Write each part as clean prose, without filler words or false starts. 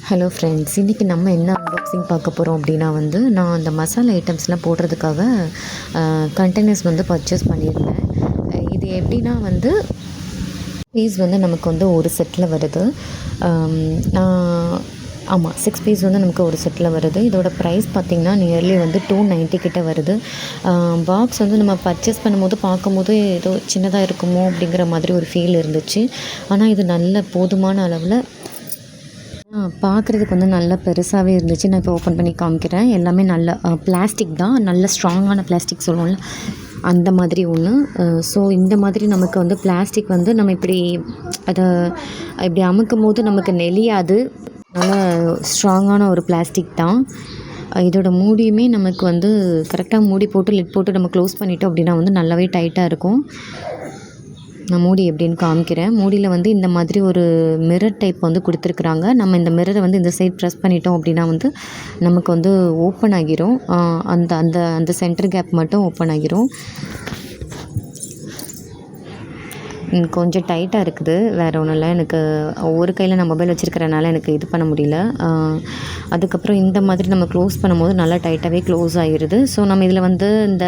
Hello friends, இன்றைக்கி நம்ம என்ன அன்பாக்சிங் பார்க்க போகிறோம் அப்படின்னா நான் அந்த மசாலா ஐட்டம்ஸ்லாம் போடுறதுக்காக கண்டெய்னர்ஸ் பர்ச்சேஸ் பண்ணியிருந்தேன். இது எப்படின்னா பீஸ் நமக்கு ஒரு செட்டில் வருது. நான் ஆமாம் 6 பீஸ் நமக்கு ஒரு செட்டில் வருது. இதோட ப்ரைஸ் பார்த்திங்கன்னா நியர்லி 290 கிட்ட வருது. பாக்ஸ் நம்ம பர்ச்சேஸ் பண்ணும்போது பார்க்கும்போது ஏதோ சின்னதாக இருக்குமோ அப்படிங்கிற மாதிரி ஒரு ஃபீல் இருந்துச்சு. ஆனால் இது நல்ல போதுமான அளவில் பார்க்குறதுக்கு நல்லா பெருசாகவே இருந்துச்சு. நான் இப்போ ஓப்பன் பண்ணி காமிக்கிறேன். எல்லாமே நல்ல பிளாஸ்டிக் தான், நல்ல ஸ்ட்ராங்கான பிளாஸ்டிக் சொல்லுவோம்ல அந்த மாதிரி ஒன்று. ஸோ இந்த மாதிரி நமக்கு பிளாஸ்டிக் நம்ம இப்படி அதை இப்படி அமுக்கும் போது நமக்கு நெளியாது. நல்ல ஸ்ட்ராங்கான ஒரு பிளாஸ்டிக் தான். இதோட மூடியுமே நமக்கு கரெக்டாக மூடி போட்டு லிட் போட்டு நம்ம க்ளோஸ் பண்ணிட்டோம் அப்படின்னா நல்லாவே டைட்டாக இருக்கும். நான் மூடி எப்படின்னு காமிக்கிறேன். மூடியில் இந்த மாதிரி ஒரு மிரர் டைப் கொடுத்துருக்குறாங்க. நம்ம இந்த மிரரை இந்த சைட் ப்ரெஸ் பண்ணிட்டோம் அப்படின்னா நமக்கு ஓப்பன் ஆகிரும். அந்த அந்த அந்த சென்டர் கேப் மட்டும் ஓப்பன் ஆகிரும். கொஞ்சம் டைட்டாக இருக்குது, வேறு ஒன்றும் இல்லை. எனக்கு ஒரு கையில் நான் மொபைல் வச்சுருக்கிறனால எனக்கு இது பண்ண முடியல. அதுக்கப்புறம் இந்த மாதிரி நம்ம க்ளோஸ் பண்ணும்போது நல்லா டைட்டாகவே க்ளோஸ் ஆகிடுது. ஸோ நம்ம இதில் இந்த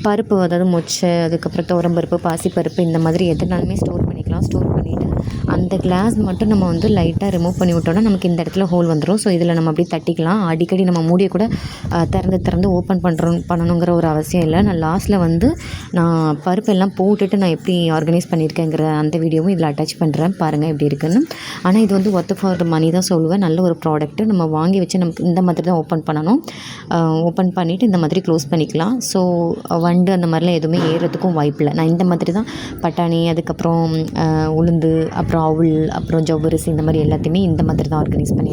பருப்பு, அதாவது மொச்சை, அதுக்கப்புறம் துவரம்பருப்பு, பாசிப்பருப்பு இந்த மாதிரி எதுனாலுமே ஸ்டோர் பண்ணிக்கலாம். ஸ்டோர் பண்ணிவிட்டு அந்த கிளாஸ் மட்டும் நம்ம லைட்டாக ரிமூவ் பண்ணி விட்டோம்னா நமக்கு இந்த இடத்துல ஹோல் வந்துடும். ஸோ இதில் நம்ம அப்படியே தட்டிக்கலாம். அடிக்கடி நம்ம மூடியை கூட திறந்து ஓப்பன் பண்ணணுங்கிற ஒரு அவசியம் இல்லை. நான் லாஸ்ட்டில் நான் பருப்பெல்லாம் போட்டுட்டு நான் எப்படி ஆர்கனைஸ் பண்ணியிருக்கேங்கிற அந்த வீடியோவும் இதில் அட்டாச் பண்ணுறேன், பாருங்கள் எப்படி இருக்குன்னு. ஆனால் இது ஒர்த் ஃபார் மணி தான் சொல்லுவேன். நல்ல ஒரு ப்ராடக்ட்டு. நம்ம வாங்கி வச்சு நமக்கு இந்த மாதிரி தான் ஓப்பன் பண்ணணும். ஓப்பன் பண்ணிவிட்டு இந்த மாதிரி க்ளோஸ் பண்ணிக்கலாம். ஸோ வண்டு அந்த மாதிரிலாம் எதுவுமே ஏறுறதுக்கும் வாய்ப்பில்லை. நான் இந்த மாதிரி தான் பட்டாணி, அதுக்கப்புறம் உளுந்து, அப்புறம் அவுள், அப்புறம் ஜவ்வரிசி இந்த மாதிரி எல்லாத்தையுமே இந்த மாதிரி தான் ஆர்கனைஸ் பண்ணி